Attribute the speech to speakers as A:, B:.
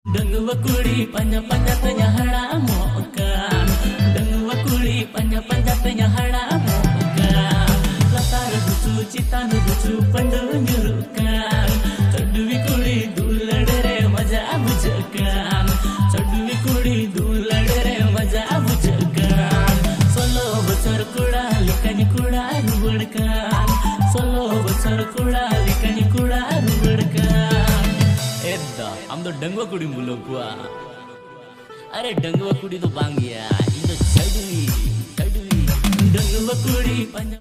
A: Dengwa kuri panja-panja tanya haramokan. Dengwa kuri panja-panja tanya haramokan. Latar lucu cita lucu pandu nyurukan. Chadwi kuri duladere maja bujakan. Chadwi kuri duladere maja bujakan. Solo besar kuda likani kuda ruburkan. Solo besar kuda likani kuda ruburkan. हम तो डंगवा कुड़ी बोलो कुआ। अरे डंगवा कुड़ी तो बांग गया, इन तो डंगवा कुड़ी पंजा